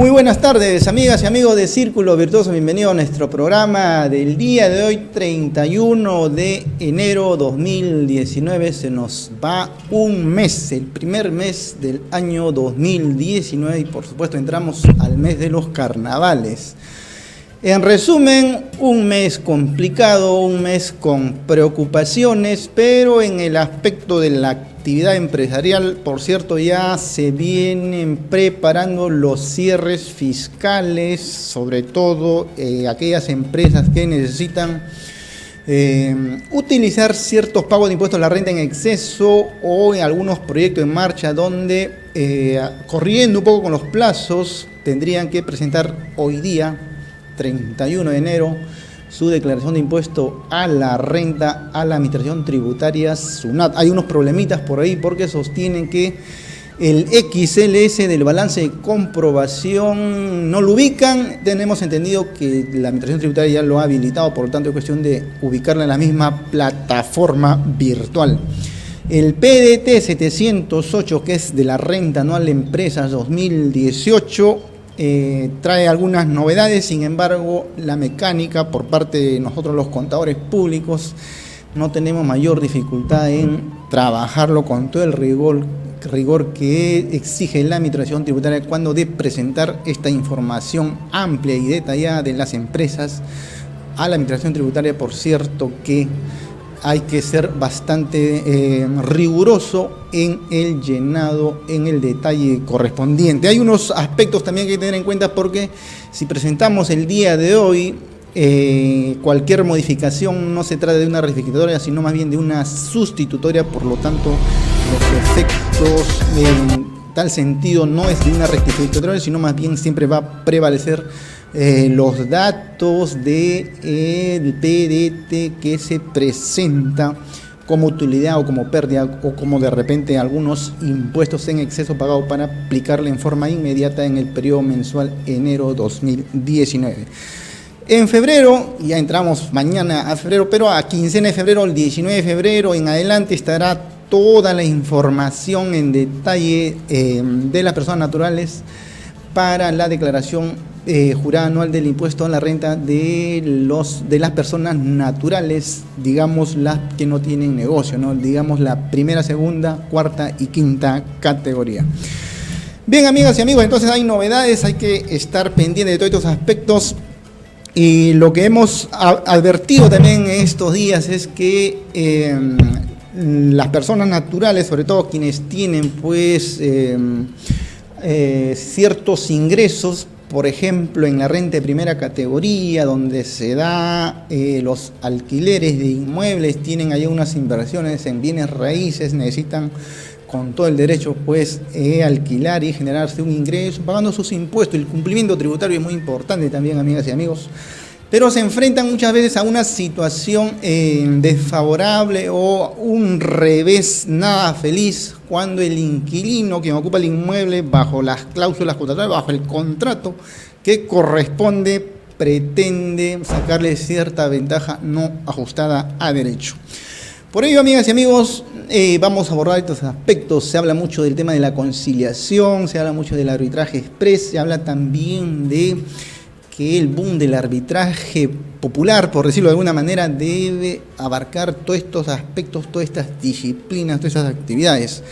Muy buenas tardes, amigas y amigos de Círculo Virtuoso. Bienvenido a nuestro programa del día de hoy, 31 de enero 2019. Se nos va un mes, el primer mes del año 2019 y por supuesto entramos al mes de los carnavales. En resumen, un mes complicado, un mes con preocupaciones, pero en el aspecto de la actividad empresarial, por cierto, ya se vienen preparando los cierres fiscales, sobre todo aquellas empresas que necesitan utilizar ciertos pagos de impuestos a la renta en exceso o en algunos proyectos en marcha donde, corriendo un poco con los plazos, tendrían que presentar hoy día, 31 de enero, su declaración de impuesto a la renta a la administración tributaria SUNAT. Hay unos problemitas por ahí porque sostienen que el XLS del balance de comprobación no lo ubican. Tenemos entendido que la administración tributaria ya lo ha habilitado, por lo tanto es cuestión de ubicarla en la misma plataforma virtual. El PDT 708, que es de la renta anual de empresas 2018, trae algunas novedades. Sin embargo, la mecánica por parte de nosotros los contadores públicos no tenemos mayor dificultad en trabajarlo con todo el rigor que exige la administración tributaria cuando de presentar esta información amplia y detallada de las empresas a la administración tributaria. Por cierto que hay que ser bastante riguroso en el llenado, en el detalle correspondiente. Hay unos aspectos también que hay que tener en cuenta porque si presentamos el día de hoy cualquier modificación, no se trata de una rectificatoria, sino más bien de una sustitutoria, por lo tanto los efectos en tal sentido no es de una rectificatoria, sino más bien siempre va a prevalecer los datos del PDT que se presenta como utilidad o como pérdida o como de repente algunos impuestos en exceso pagados para aplicarle en forma inmediata en el periodo mensual enero 2019. En febrero, ya entramos mañana a febrero, pero a quincena de febrero, el 19 de febrero en adelante estará toda la información en detalle de las personas naturales para la declaración jurada anual del impuesto a la renta de las personas naturales, digamos las que no tienen negocio, ¿no? Digamos la primera, segunda, cuarta y quinta categoría. Bien, amigas y amigos, entonces hay novedades, hay que estar pendiente de todos estos aspectos. Y lo que hemos advertido también en estos días es que las personas naturales, sobre todo quienes tienen pues ciertos ingresos, por ejemplo en la renta de primera categoría, donde se da los alquileres de inmuebles, tienen allá unas inversiones en bienes raíces, necesitan con todo el derecho pues alquilar y generarse un ingreso, pagando sus impuestos. El cumplimiento tributario es muy importante también, amigas y amigos, pero se enfrentan muchas veces a una situación desfavorable o un revés nada feliz cuando el inquilino quien ocupa el inmueble bajo las cláusulas contractuales, bajo el contrato que corresponde, pretende sacarle cierta ventaja no ajustada a derecho. Por ello, amigas y amigos, vamos a abordar estos aspectos. Se habla mucho del tema de la conciliación, se habla mucho del arbitraje express, se habla también de que el boom del arbitraje popular, por decirlo de alguna manera, debe abarcar todos estos aspectos, todas estas disciplinas, todas estas actividades.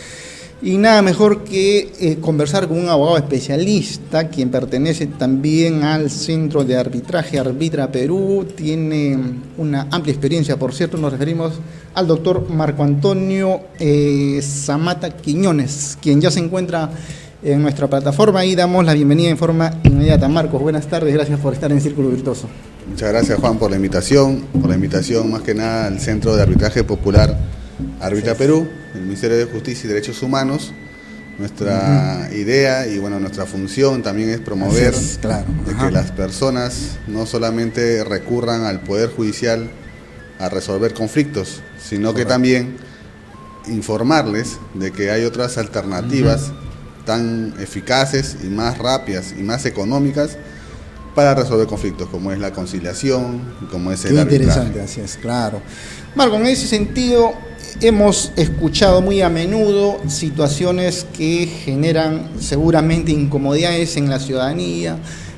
Y nada mejor que conversar con un abogado especialista, quien pertenece también al Centro de Arbitraje Arbitra Perú, tiene una amplia experiencia, por cierto. Nos referimos al doctor Marco Antonio Zamata Quiñones, quien ya se encuentra en nuestra plataforma y damos la bienvenida en forma inmediata. Marcos, buenas tardes, gracias por estar en Círculo Virtuoso. Muchas gracias, Juan, por la invitación más que nada al Centro de Arbitraje Popular Arbitra Perú, el Ministerio de Justicia y Derechos Humanos. Nuestra idea y bueno, nuestra función también es promover que las personas no solamente recurran al Poder Judicial a resolver conflictos, sino que también informarles de que hay otras alternativas tan eficaces y más rápidas y más económicas para resolver conflictos, como es la conciliación, como es el arbitraje. Interesante, así es, claro. Marco, en ese sentido, hemos escuchado muy a menudo situaciones que generan seguramente incomodidades en la ciudadanía,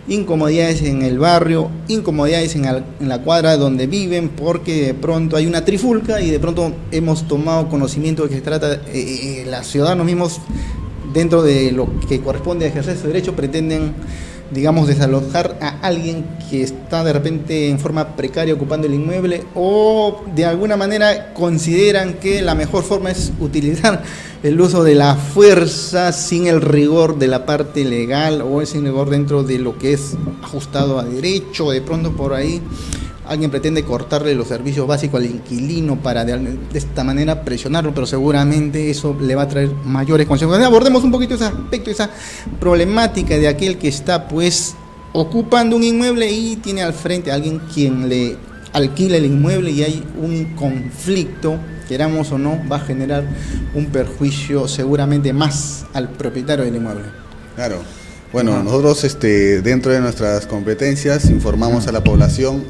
incomodidades en el barrio, incomodidades en la cuadra donde viven, porque de pronto hay una trifulca y de pronto hemos tomado conocimiento de que se trata, los ciudadanos mismos, dentro de lo que corresponde a ejercer su derecho, pretenden, digamos, desalojar a alguien que está de repente en forma precaria ocupando el inmueble, o de alguna manera consideran que la mejor forma es utilizar el uso de la fuerza sin el rigor de la parte legal, o sin rigor dentro de lo que es ajustado a derecho. De pronto por ahí alguien pretende cortarle los servicios básicos al inquilino para de esta manera presionarlo, pero seguramente eso le va a traer mayores consecuencias. Abordemos un poquito ese aspecto, esa problemática de aquel que está pues ocupando un inmueble y tiene al frente a alguien quien le alquila el inmueble, y hay un conflicto, queramos o no, va a generar un perjuicio seguramente más al propietario del inmueble. Claro. Bueno, nosotros dentro de nuestras competencias informamos a la población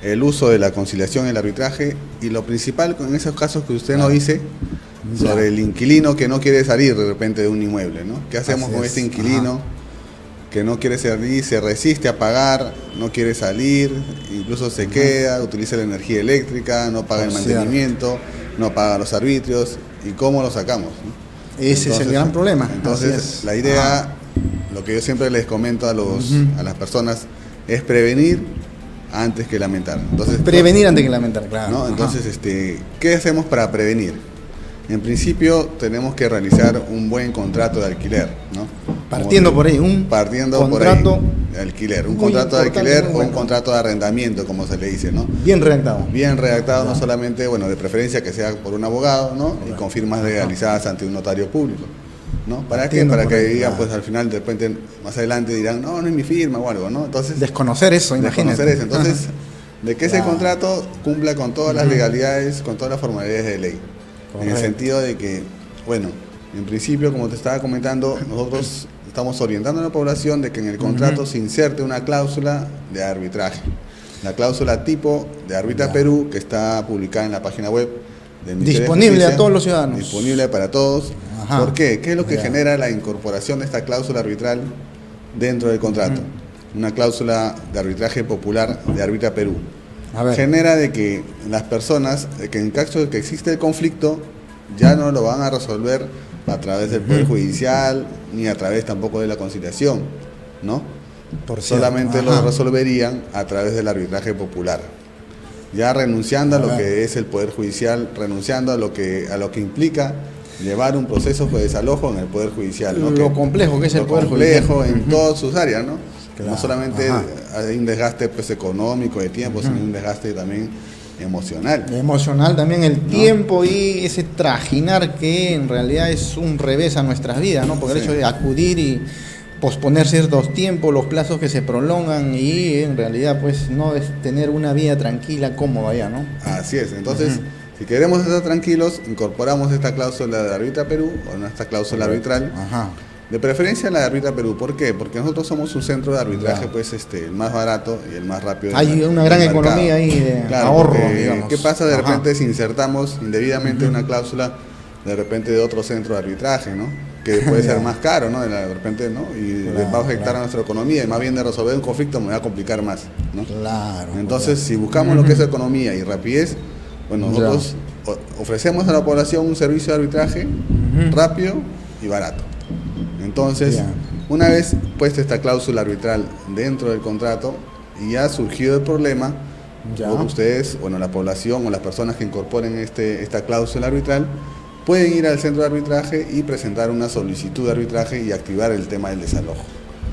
el uso de la conciliación y el arbitraje, y lo principal en esos casos que usted nos dice sobre el inquilino que no quiere salir de repente de un inmueble, ¿no? ¿Qué hacemos con este inquilino que no quiere salir, se resiste a pagar, no quiere salir, incluso se queda, utiliza la energía eléctrica, no paga el mantenimiento, no paga los arbitrios? ¿Y cómo lo sacamos, ¿no? Ese es el gran problema. Entonces, la idea, lo que yo siempre les comento a las personas, es prevenir antes que lamentar. Entonces, prevenir antes que lamentar, claro. ¿no? Entonces, ¿qué hacemos para prevenir? En principio, tenemos que realizar un buen contrato de alquiler, ¿no? Partiendo por ahí, un contrato de alquiler, un contrato de alquiler o un contrato de arrendamiento, como se le dice, ¿no? Bien redactado. Bien redactado, no solamente, bueno, de preferencia que sea por un abogado, ¿no? Y con firmas legalizadas ante un notario público, ¿no? ¿Para qué? Para que digan, pues al final, de repente, más adelante dirán, no, no es mi firma o algo, ¿no? Entonces, desconocer eso, imagínate. Desconocer eso. Entonces, de que ese contrato cumpla con todas las legalidades, con todas las formalidades de ley. Correcto. En el sentido de que, bueno, en principio, como te estaba comentando, nosotros estamos orientando a la población de que en el contrato se inserte una cláusula de arbitraje. La cláusula tipo de Arbitra Perú, que está publicada en la página web del Ministerio de disponible Justicia, a todos los ciudadanos. Disponible para todos. ¿Por qué? ¿Qué es lo que genera la incorporación de esta cláusula arbitral dentro del contrato? Una cláusula de arbitraje popular de Arbitra Perú. Genera de que las personas, de que en caso de que existe el conflicto, ya no lo van a resolver a través del Poder Judicial, ni a través tampoco de la conciliación, ¿no? Solamente lo resolverían a través del arbitraje popular. Ya renunciando a lo que es el Poder Judicial, renunciando a lo que implica llevar un proceso de desalojo en el Poder Judicial, ¿no? Lo complejo que es el Poder Judicial. Lo complejo en todas sus áreas, ¿no? Claro. No solamente hay un desgaste pues, económico, de tiempo, sino un desgaste también emocional. Emocional también, el tiempo y ese trajinar que en realidad es un revés a nuestras vidas, ¿no? Porque el hecho de acudir y posponer ciertos tiempos, los plazos que se prolongan, y en realidad pues no es tener una vida tranquila, cómoda ya, ¿no? Así es. Entonces, si queremos estar tranquilos, incorporamos esta cláusula de Arbitra Perú, o esta cláusula arbitral. De preferencia la de Arbitra Perú. ¿Por qué? Porque nosotros somos un centro de arbitraje, pues el más barato y el más rápido. Hay una gran economía ahí de ahorro, digamos. ¿Qué pasa de repente si insertamos indebidamente una cláusula de repente de otro centro de arbitraje, ¿no? Que puede ser más caro, ¿no? De repente, ¿no? Y va a afectar a nuestra economía, y más bien de resolver un conflicto me va a complicar más, ¿no? Entonces, si buscamos lo que es economía y rapidez, bueno, nosotros ofrecemos a la población un servicio de arbitraje rápido y barato. Entonces, una vez puesta esta cláusula arbitral dentro del contrato y ya ha surgido el problema, ustedes, bueno, la población o las personas que incorporen esta cláusula arbitral pueden ir al centro de arbitraje y presentar una solicitud de arbitraje y activar el tema del desalojo.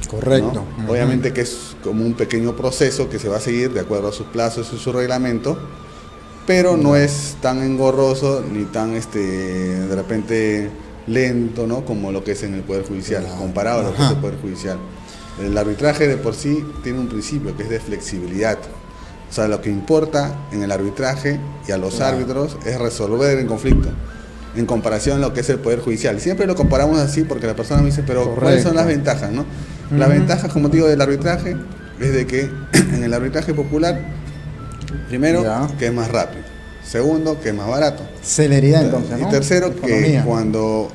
Correcto. ¿No? Obviamente que es como un pequeño proceso que se va a seguir de acuerdo a sus plazos y su reglamento, pero no es tan engorroso ni tan de repente lento, ¿no? Como lo que es en el Poder Judicial, comparado a lo que es el Poder Judicial. El arbitraje de por sí tiene un principio que es de flexibilidad. O sea, lo que importa en el arbitraje y a los árbitros es resolver el conflicto, en comparación a lo que es el Poder Judicial. Siempre lo comparamos así porque la persona me dice, pero ¿cuáles son las ventajas, no? Las ventajas, como digo, del arbitraje es de que en el arbitraje popular, primero, que es más rápido. Segundo, que es más barato. Celeridad entonces, ¿no? Y tercero, Economía. que cuando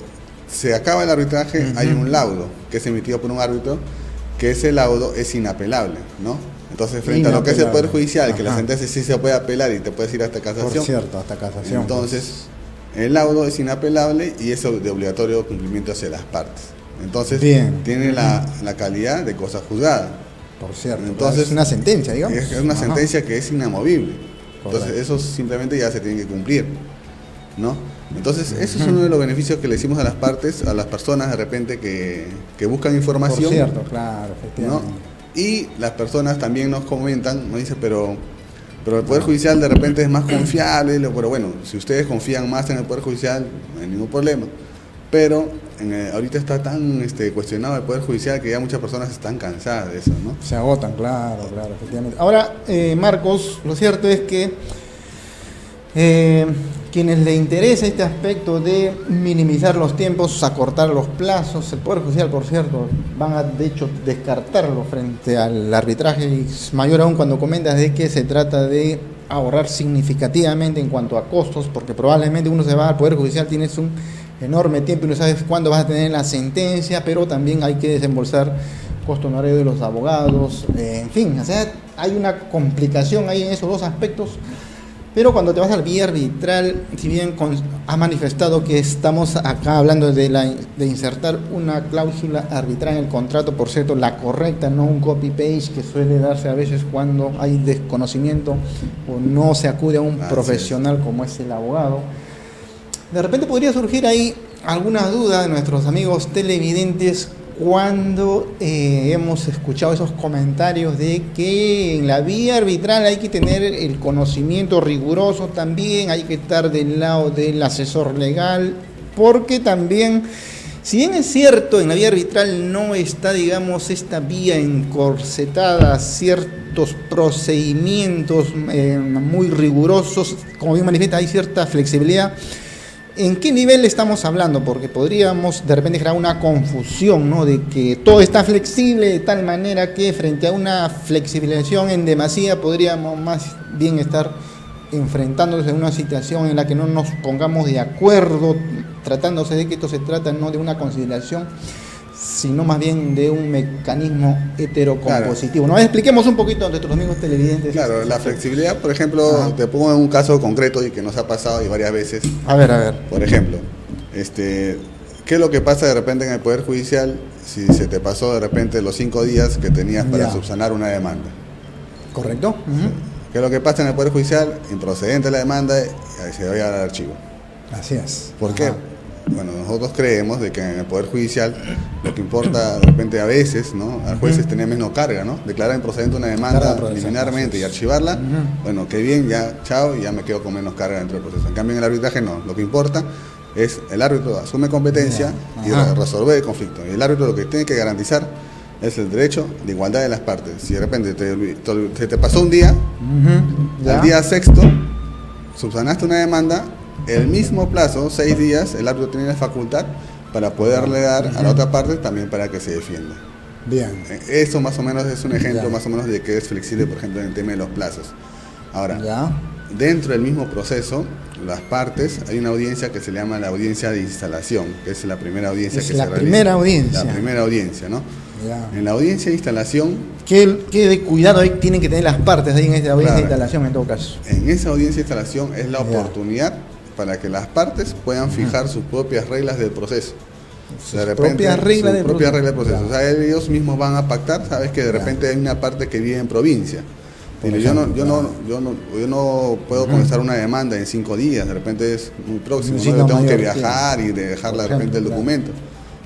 se acaba el arbitraje hay un laudo que es emitido por un árbitro, que ese laudo es inapelable, ¿no? Entonces, frente a lo que es el Poder Judicial, que la sentencia sí se puede apelar y te puedes ir hasta casación. Por cierto, hasta casación. Entonces, el laudo es inapelable y es de obligatorio cumplimiento hacia las partes. Entonces, tiene la calidad de cosa juzgada. Por cierto. Entonces, es una sentencia, digamos. Es una sentencia que es inamovible. Correcto. Entonces, eso simplemente ya se tiene que cumplir, ¿no? Entonces, eso es uno de los beneficios que le decimos a las partes, a las personas de repente que buscan información. Por cierto, claro, efectivamente. ¿No? Y las personas también nos comentan, nos dicen, pero el Poder Judicial de repente es más confiable. Pero bueno, si ustedes confían más en el Poder Judicial, no hay ningún problema. Pero ahorita está tan cuestionado el Poder Judicial que ya muchas personas están cansadas de eso, ¿no? Se agotan, claro, efectivamente. Ahora, Marcos, lo cierto es que quienes le interesa este aspecto de minimizar los tiempos, acortar los plazos, el Poder Judicial, por cierto, van a de hecho descartarlo frente al arbitraje, y mayor aún cuando comentas de que se trata de ahorrar significativamente en cuanto a costos, porque probablemente uno se va al Poder Judicial, tienes un enorme tiempo y no sabes cuándo vas a tener la sentencia, pero también hay que desembolsar costo honorario de los abogados, en fin, o sea, hay una complicación ahí en esos dos aspectos. Pero cuando te vas al vía arbitral, si bien ha manifestado que estamos acá hablando de insertar una cláusula arbitral en el contrato, por cierto, la correcta, no un copy-paste que suele darse a veces cuando hay desconocimiento o no se acude a un profesional como es el abogado, de repente podría surgir ahí alguna duda de nuestros amigos televidentes cuando hemos escuchado esos comentarios de que en la vía arbitral hay que tener el conocimiento riguroso, también hay que estar del lado del asesor legal, porque también, si bien es cierto, en la vía arbitral no está, digamos, esta vía encorsetada, ciertos procedimientos muy rigurosos, como bien manifiesta, hay cierta flexibilidad. ¿En qué nivel estamos hablando? Porque podríamos de repente crear una confusión, ¿no? De que todo está flexible de tal manera que frente a una flexibilización en demasía podríamos más bien estar enfrentándonos en una situación en la que no nos pongamos de acuerdo, tratándose de que esto se trata no de una conciliación, sino más bien de un mecanismo heterocompositivo. Claro. ¿No? Expliquemos un poquito a nuestros amigos televidentes. Claro, la flexibilidad, por ejemplo, te pongo en un caso concreto y que nos ha pasado y varias veces. A ver. Por ejemplo, ¿qué es lo que pasa de repente en el Poder Judicial si se te pasó de repente los 5 días que tenías para subsanar una demanda? ¿Correcto? ¿Qué es lo que pasa en el Poder Judicial? Improcedente la demanda y se va al archivo. Así es. ¿Por qué? Bueno, nosotros creemos de que en el Poder Judicial lo que importa de repente a veces, ¿no? Al juez es tener menos carga, ¿no? Declarar improcedente una demanda preliminarmente y archivarla, bueno, qué bien, ya, chao, y ya me quedo con menos carga dentro del proceso. En cambio en el arbitraje no, lo que importa es el árbitro asume competencia y resolver el conflicto. Y el árbitro lo que tiene que garantizar es el derecho de igualdad de las partes. Si de repente se te pasó un día, al día sexto, subsanaste una demanda, el mismo plazo, 6 días, el árbitro tiene la facultad para poderle dar a la otra parte también para que se defienda. Bien. Eso más o menos es un ejemplo más o menos de que es flexible, por ejemplo, en el tema de los plazos. Ahora, dentro del mismo proceso, las partes, hay una audiencia que se llama la audiencia de instalación, que es la primera audiencia que se realiza. La primera audiencia, ¿no? En la audiencia de instalación... ¿Qué de cuidado ahí tienen que tener las partes ahí en esta audiencia de instalación en todo caso? En esa audiencia de instalación es la oportunidad para que las partes puedan fijar sus propias reglas del proceso. De repente, propias reglas del proceso. O sea, ellos mismos van a pactar, sabes que de repente hay una parte que vive en provincia. Yo no puedo comenzar una demanda en 5 días, de repente es muy próximo, ¿no? Yo tengo que viajar y dejarla de repente el documento,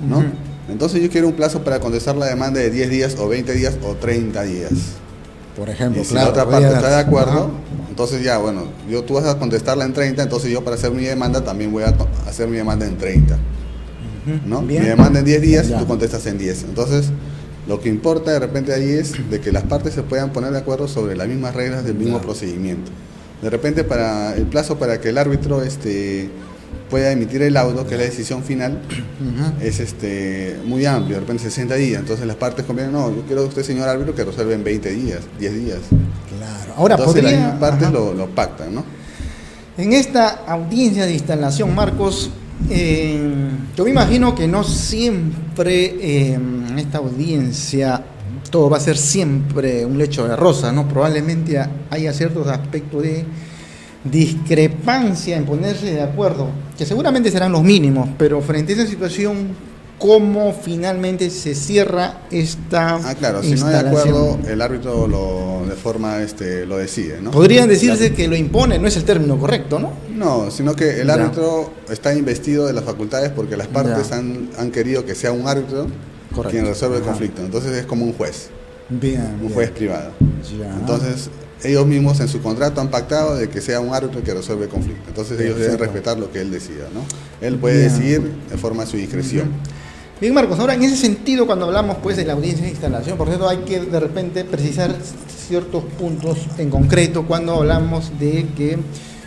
¿no? Entonces yo quiero un plazo para contestar la demanda de 10 días o 20 días o 30 días. Por ejemplo, y si la otra parte está de acuerdo, entonces ya, bueno, tú vas a contestarla en 30, entonces yo para hacer mi demanda también voy a hacer mi demanda en 30. ¿No? Mi demanda en 10 días y tú contestas en 10. Entonces, lo que importa de repente ahí es de que las partes se puedan poner de acuerdo sobre las mismas reglas del mismo procedimiento. De repente, para el plazo para que el árbitro pueda emitir el laudo, que es la decisión final, es muy amplio, de repente 60 días. Entonces las partes convienen, no, yo quiero a usted, señor árbitro, que resuelva en 20 días, 10 días. Claro. Ahora entonces las mismas partes lo pactan, ¿no? En esta audiencia de instalación, Marcos, yo me imagino que no siempre en esta audiencia todo va a ser siempre un lecho de rosa, ¿no? Probablemente haya ciertos aspectos de discrepancia en ponerse de acuerdo, que seguramente serán los mínimos, pero frente a esa situación, ¿cómo finalmente se cierra esta claro, si no hay acuerdo, el árbitro de forma lo decide, ¿no? Podrían decirse que lo impone, no es el término correcto, ¿no? No, sino que el árbitro está investido de las facultades porque las partes han querido que sea un árbitro quien resuelve el conflicto. Entonces es como un juez. Un juez privado. Entonces ellos mismos en su contrato han pactado de que sea un árbitro que resuelve el conflicto. Entonces ellos deben respetar lo que él decida, ¿no? Él puede decidir de forma de su discreción. Bien, Marcos, ahora en ese sentido, cuando hablamos pues de la audiencia de instalación, por cierto, hay que de repente precisar ciertos puntos en concreto cuando hablamos de que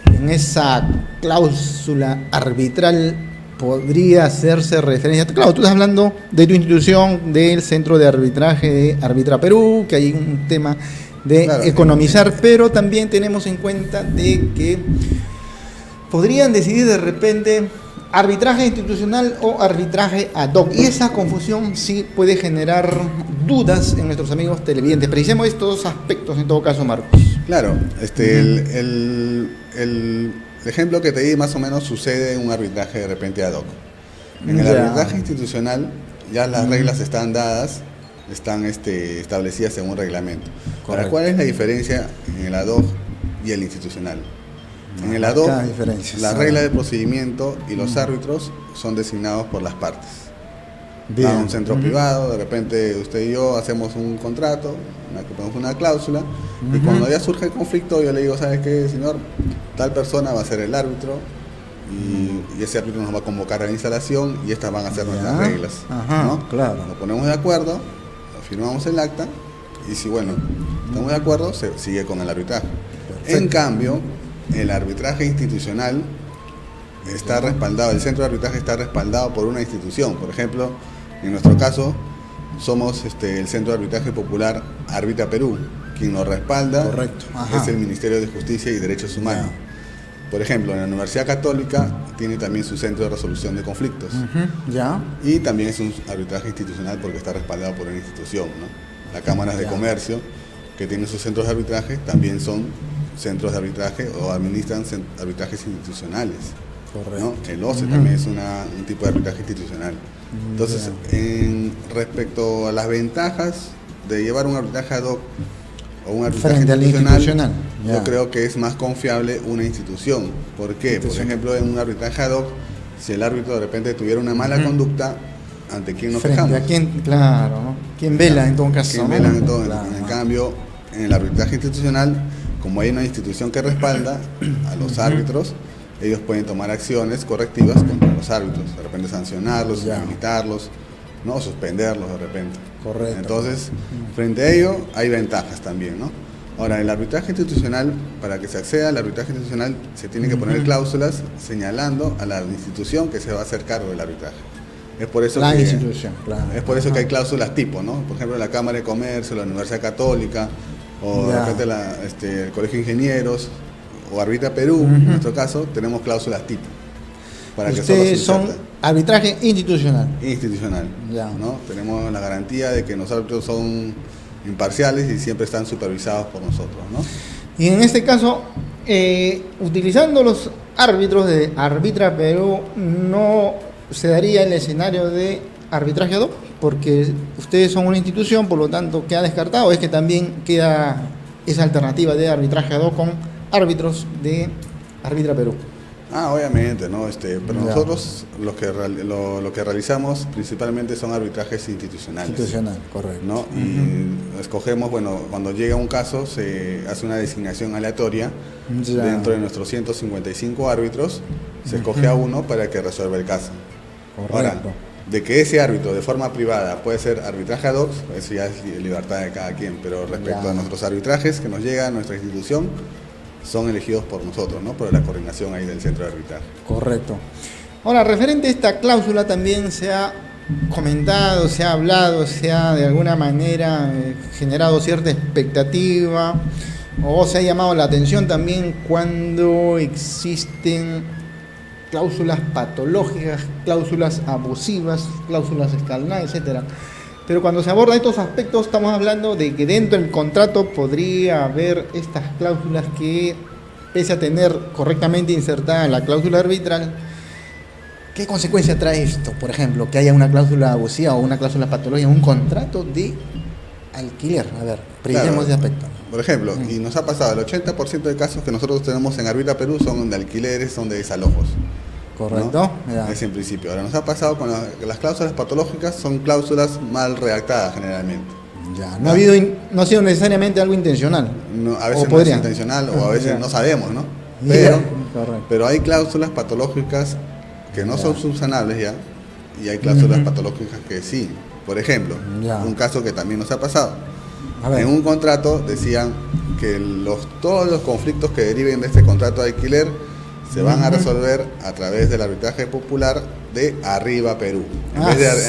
en esa cláusula arbitral podría hacerse referencia. Claro, tú estás hablando de tu institución, del Centro de Arbitraje de Arbitra Perú, que hay un tema de economizar, pero también tenemos en cuenta de que podrían decidir de repente arbitraje institucional o arbitraje ad hoc, y esa confusión sí puede generar dudas en nuestros amigos televidentes. Precisemos estos dos aspectos en todo caso, Marcos. Claro, el ejemplo que te di más o menos sucede en un arbitraje de repente ad hoc. En el arbitraje institucional ya las reglas están dadas, están establecidas según un reglamento. Ahora, ¿cuál es la diferencia en el ad hoc y el institucional? En el ad hoc, la regla de procedimiento y los árbitros son designados por las partes. A un centro privado, de repente usted y yo hacemos un contrato, ponemos una cláusula, y cuando ya surge el conflicto yo le digo, ¿sabes qué, señor? Tal persona va a ser el árbitro y ese árbitro nos va a convocar a la instalación y estas van a ser nuestras reglas, ¿no? Claro. Nos ponemos de acuerdo, firmamos el acta y si estamos de acuerdo, se sigue con el arbitraje. Perfecto. En cambio, el arbitraje institucional está respaldado, el centro de arbitraje está respaldado por una institución. Por ejemplo, en nuestro caso somos el Centro de Arbitraje Popular Arbitra Perú. Quien nos respalda es el Ministerio de Justicia y Derechos Humanos. Por ejemplo, en la Universidad Católica tiene también su centro de resolución de conflictos. Y también es un arbitraje institucional porque está respaldado por una institución, ¿no? Las cámaras de comercio, que tienen sus centros de arbitraje, también son centros de arbitraje o administran arbitrajes institucionales. ¿No? El OCE también es un tipo de arbitraje institucional. Entonces, respecto a las ventajas de llevar un arbitraje ad hoc o un arbitraje institucional, yo creo que es más confiable una institución. ¿Por qué? Por ejemplo, en un arbitraje ad hoc, si el árbitro de repente tuviera una mala conducta, ¿ante quién nos quejamos? ¿A quién? Claro, ¿no? ¿Quién vela en todo caso? ¿Quién vela en todo? En cambio, en el arbitraje institucional, como hay una institución que respalda a los árbitros, ellos pueden tomar acciones correctivas contra los árbitros, de repente sancionarlos, inhabilitarlos, ¿no? Suspenderlos de repente. Correcto. Entonces, frente a ello hay ventajas también, ¿no? Ahora, el arbitraje institucional, para que se acceda al arbitraje institucional, se tiene que poner cláusulas señalando a la institución que se va a hacer cargo del arbitraje. Es por eso es por eso que hay cláusulas tipo, ¿no? Por ejemplo, la Cámara de Comercio, la Universidad Católica, o de repente el Colegio de Ingenieros, o Arbitra Perú, en nuestro caso, tenemos cláusulas tipo. Para que ustedes son arbitraje institucional. Institucional, ¿no? Tenemos la garantía de que los árbitros son imparciales y siempre están supervisados por nosotros, ¿no? Y en este caso, utilizando los árbitros de Arbitra Perú, no se daría el escenario de arbitraje ad hoc, porque ustedes son una institución, por lo tanto queda descartado, es que también queda esa alternativa de arbitraje ad hoc con árbitros de Arbitra Perú. Obviamente, ¿no? Pero nosotros lo que realizamos principalmente son arbitrajes institucionales. Institucional, correcto. ¿No? Y escogemos, cuando llega un caso, se hace una designación aleatoria dentro de nuestros 155 árbitros, se escoge a uno para que resuelva el caso. Correcto. Ahora, de que ese árbitro de forma privada puede ser arbitraje ad hoc, eso ya es libertad de cada quien, pero respecto a nuestros arbitrajes que nos llega a nuestra institución, son elegidos por nosotros, ¿no? Por la coordinación ahí del centro de arbitraje. Correcto. Ahora, referente a esta cláusula también se ha comentado, se ha hablado, se ha de alguna manera generado cierta expectativa O se ha llamado la atención también cuando existen cláusulas patológicas, cláusulas abusivas, cláusulas escalonadas, etcétera. Pero cuando se abordan estos aspectos estamos hablando de que dentro del contrato podría haber estas cláusulas que, pese a tener correctamente insertada la cláusula arbitral, ¿qué consecuencia trae esto? Por ejemplo, que haya una cláusula abusiva o una cláusula patológica en un contrato de alquiler. A ver, precisemos ese aspecto. Por ejemplo, y nos ha pasado, el 80% de casos que nosotros tenemos en Arbitra Perú son de alquileres, son de desalojos. Correcto. ¿No? Es en principio. Ahora nos ha pasado con las cláusulas patológicas, son cláusulas mal redactadas generalmente. Ya, no ha sido necesariamente algo intencional. No, a veces no es intencional o a veces no sabemos, ¿no? Pero hay cláusulas patológicas que no son subsanables ya, y hay cláusulas patológicas que sí. Por ejemplo, un caso que también nos ha pasado. En un contrato decían que todos los conflictos que deriven de este contrato de alquiler se van a resolver a través del arbitraje popular de Arriba Perú. En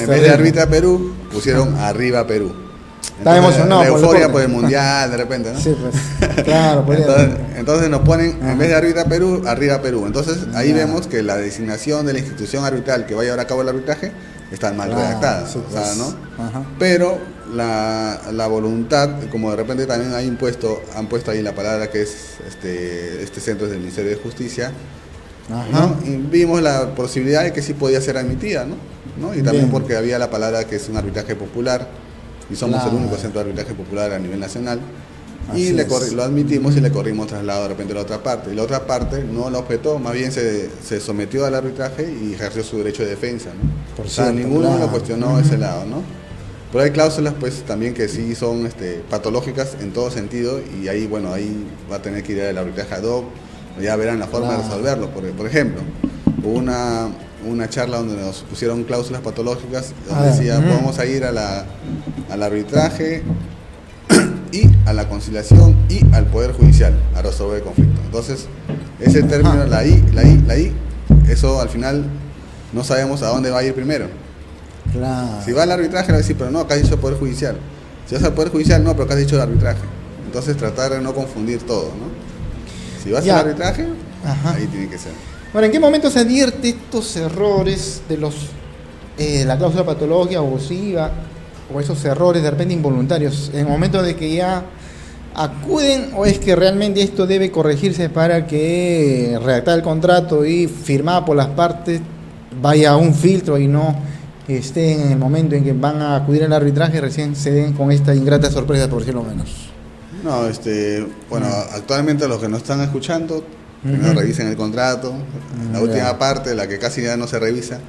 vez de Arbitra Perú, pusieron Arriba Perú. Está emocionado. La euforia por el mundial, de repente, ¿no? Sí, pues. Claro, entonces nos ponen, en vez de Arbitra Perú, Arriba Perú. Entonces ahí vemos que la designación de la institución arbitral que va a llevar a cabo el arbitraje está mal redactada. Sí, pues. O sea, ¿no? Pero la voluntad, como de repente también han puesto ahí la palabra que es este centro es del Ministerio de Justicia, ¿no? Y vimos la posibilidad de que sí podía ser admitida, ¿no? Y también porque había la palabra que es un arbitraje popular, y somos el único centro de arbitraje popular a nivel nacional, y lo admitimos y le corrimos traslado de repente a la otra parte. Y la otra parte no lo objetó, más bien se sometió al arbitraje y ejerció su derecho de defensa, ¿no? O sea, ninguno lo cuestionó ese lado, ¿no? Pero hay cláusulas pues también que sí son patológicas en todo sentido, y ahí va a tener que ir al arbitraje ad hoc, ya verán la forma de resolverlo. Por ejemplo, hubo una charla donde nos pusieron cláusulas patológicas donde decía vamos a ir al arbitraje y a la conciliación y al Poder Judicial a resolver el conflicto. Entonces, ese término, la I, eso al final no sabemos a dónde va a ir primero. Claro. Si va al arbitraje, le va a decir, pero no, acá has dicho Poder Judicial. Si vas al Poder Judicial, no, pero acá has dicho el arbitraje. Entonces, tratar de no confundir todo, ¿no? Si vas al arbitraje, ahí tiene que ser. Bueno, ¿en qué momento se advierte estos errores de la cláusula patológica abusiva o esos errores de repente involuntarios? ¿En el momento de que ya acuden o es que realmente esto debe corregirse para que redactar el contrato y firmado por las partes vaya a un filtro y no estén en el momento en que van a acudir al arbitraje recién se den con esta ingrata sorpresa, por decirlo menos? No, actualmente los que nos están escuchando, primero revisen el contrato, la última parte, la que casi ya no se revisa,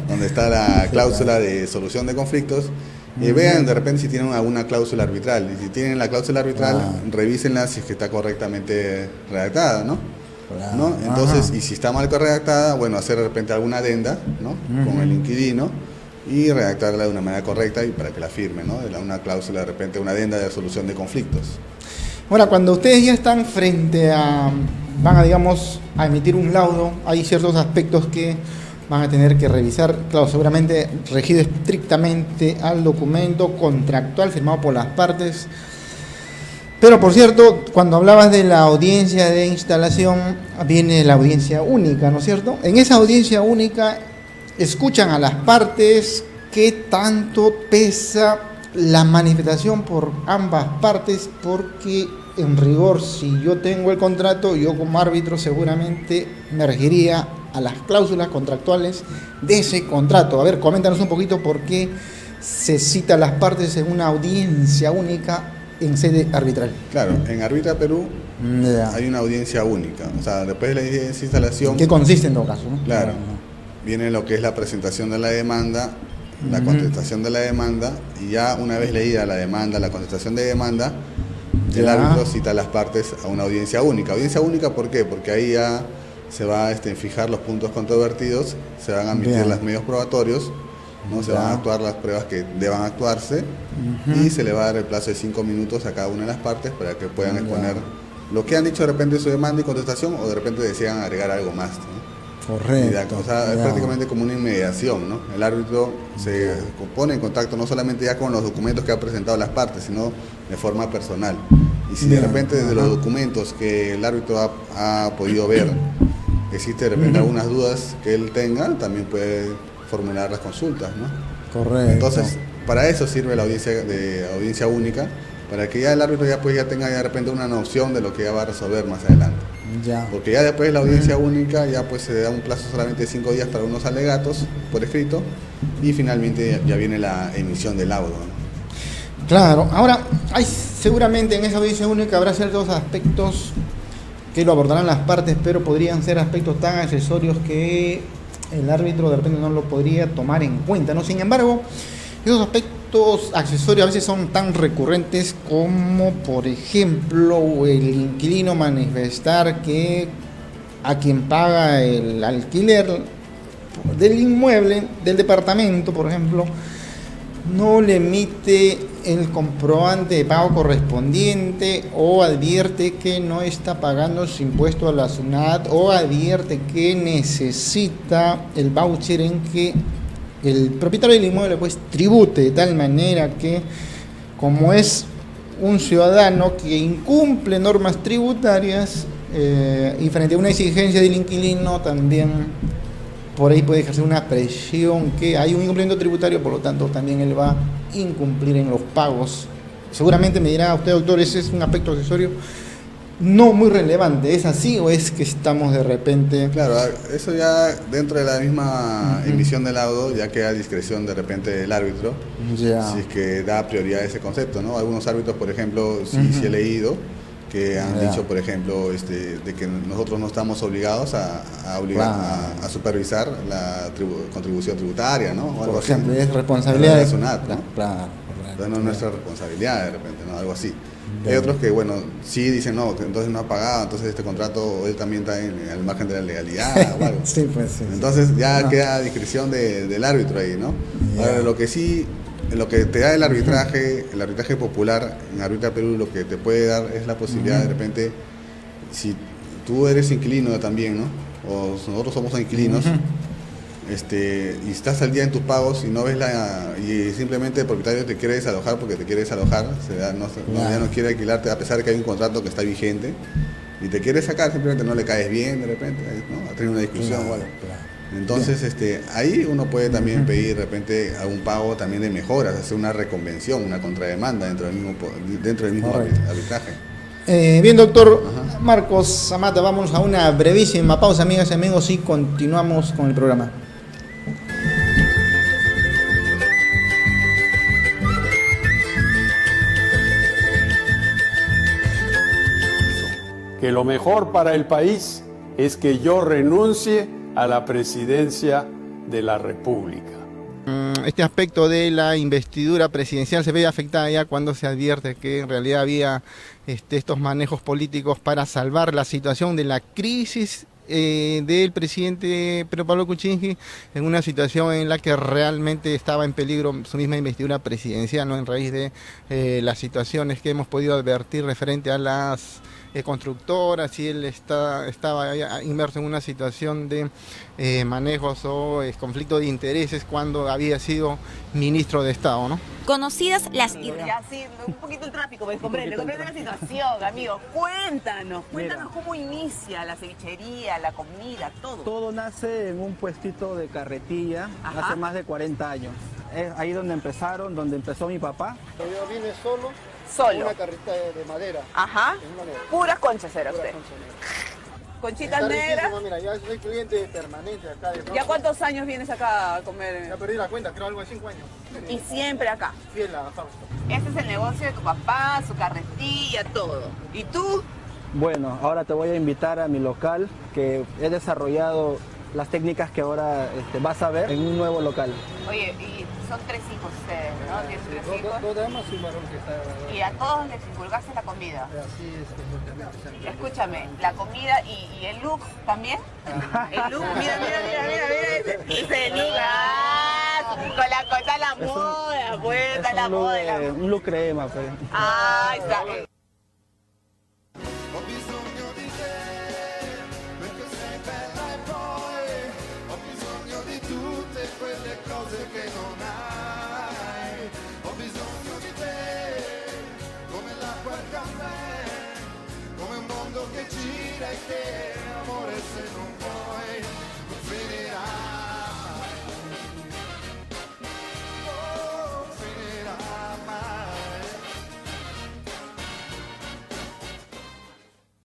donde está la cláusula de solución de conflictos, y vean de repente si tienen alguna cláusula arbitral, y si tienen la cláusula arbitral, revísenla si es que está correctamente redactada, ¿no? ¿No? Entonces, y si está mal redactada, hacer de repente alguna adenda, ¿no? Con el inquilino, y redactarla de una manera correcta y para que la firme, ¿no? Una cláusula, de repente una adenda de resolución de conflictos. Ahora, cuando ustedes ya están van a emitir un laudo, hay ciertos aspectos que van a tener que revisar, claro, seguramente regido estrictamente al documento contractual firmado por las partes. Pero por cierto, cuando hablabas de la audiencia de instalación, viene la audiencia única, ¿no es cierto? En esa audiencia única escuchan a las partes qué tanto pesa la manifestación por ambas partes, porque en rigor, si yo tengo el contrato, yo como árbitro seguramente me regiría a las cláusulas contractuales de ese contrato. A ver, coméntanos un poquito por qué se cita a las partes en una audiencia única en sede arbitral. Claro, en Arbitra Perú hay una audiencia única, o sea, después de la audiencia de instalación... ¿Qué consiste en todo caso, no? Claro, viene lo que es la presentación de la demanda, la contestación de la demanda, y ya una vez leída la demanda, la contestación de demanda, el árbitro cita a las partes a una audiencia única. ¿Audiencia única por qué? Porque ahí ya se va a fijar los puntos controvertidos, se van a admitir los medios probatorios, ¿no? Se van a actuar las pruebas que deban actuarse, y se le va a dar el plazo de 5 minutos a cada una de las partes para que puedan exponer lo que han dicho de repente en su demanda y contestación, o de repente desean agregar algo más, ¿no? Correcto. O sea, es prácticamente como una inmediación, ¿no? El árbitro se pone en contacto no solamente ya con los documentos que han presentado las partes, sino de forma personal. Y si de repente de los documentos que el árbitro ha podido ver, existe de repente algunas dudas que él tenga, también puede formular las consultas, ¿no? Correcto. Entonces, para eso sirve la audiencia única, para que ya el árbitro ya tenga de repente una noción de lo que ya va a resolver más adelante. Ya. Porque ya después de la audiencia única ya pues se da un plazo solamente de 5 días para unos alegatos por escrito y finalmente ya viene la emisión del laudo, ¿no? Claro, ahora seguramente en esa audiencia única habrá ciertos aspectos que lo abordarán las partes, pero podrían ser aspectos tan accesorios que el árbitro de repente no lo podría tomar en cuenta, ¿no? Sin embargo, esos aspectos accesorios a veces son tan recurrentes como, por ejemplo, el inquilino manifestar que a quien paga el alquiler del inmueble, del departamento, por ejemplo, no le emite el comprobante de pago correspondiente o advierte que no está pagando su impuesto a la SUNAT o advierte que necesita el voucher en que el propietario del inmueble pues tribute de tal manera que, como es un ciudadano que incumple normas tributarias y frente a una exigencia del inquilino también por ahí puede ejercer una presión que hay un incumplimiento tributario, por lo tanto también él va a incumplir en los pagos. Seguramente me dirá usted, doctor, ese es un aspecto accesorio no muy relevante. ¿Es así o es que estamos de repente...? Claro, eso ya dentro de la misma emisión del laudo ya queda a discreción de repente del árbitro, Ya. si es que da prioridad a ese concepto, ¿no? Algunos árbitros, por ejemplo, sí he leído que han dicho, por ejemplo, de que nosotros no estamos obligados a supervisar la contribución tributaria, ¿no? O algo Por ejemplo, así, es responsabilidad de de la SUNAT, ¿no? Claro. Entonces no es nuestra responsabilidad de repente, ¿no? Algo así. Hay otros que, bueno, sí dicen, no, que entonces no ha pagado, entonces este contrato él también está al margen de la legalidad o algo. Sí, pues sí. Entonces ya queda a discreción del árbitro ahí, ¿no? Ahora, lo que te da el arbitraje popular, en Arbitra Perú lo que te puede dar es la posibilidad de repente, si tú eres inquilino también, ¿no? O nosotros somos inquilinos, y estás al día en tus pagos y no ves y simplemente el propietario te quiere desalojar porque te quiere desalojar, ya no quiere alquilarte a pesar de que hay un contrato que está vigente y te quiere sacar, simplemente no le caes bien de repente, ¿no? Ha tenido una discusión o algo. Entonces, ahí uno puede también pedir de repente algún pago también de mejoras, hacer una reconvención, una contrademanda dentro del mismo arbitraje. Bien, doctor Marcos Zamata, vamos a una brevísima pausa, amigas y amigos, y continuamos con el programa. Que lo mejor para el país es que yo renuncie a la presidencia de la República. Este aspecto de la investidura presidencial se ve afectada ya cuando se advierte que en realidad había estos manejos políticos para salvar la situación de la crisis del presidente Pedro Pablo Kuczynski, en una situación en la que realmente estaba en peligro su misma investidura presidencial, ¿no? En raíz de las situaciones que hemos podido advertir referente a las constructoras, y él estaba inmerso en una situación de manejos o conflicto de intereses cuando había sido ministro de Estado, ¿no? Conocidas las... Ya, sí, un poquito el tráfico, me comprende la situación, amigo. Cuéntanos cómo inicia la cevichería, la comida, todo. Todo nace en un puestito de carretilla hace más de 40 años. Es ahí donde empezó mi papá. Yo vine solo. Solo. Una carreta de madera. Ajá. Puras conchas era usted. Conchitas negras. Mira, ya soy cliente permanente acá. ¿Ya cuántos años vienes acá a comer? Ya perdí la cuenta, creo algo de 5 años. Y siempre acá. Fiel a Fausto. Este es el negocio de tu papá, su carretilla, todo. ¿Y tú? Bueno, ahora te voy a invitar a mi local, que he desarrollado las técnicas que ahora vas a ver en un nuevo local. Oye, y son 3 hijos ustedes, ¿no? ¿Tienes 3 hijos? Dos damas y un varón que está... Y a todos les inculcaste la comida. Así es, Escúchame, la comida y el look también. El look, mira, ese look, con la cosa la moda, pues, está la moda. Un look crema, pues. Ah, está.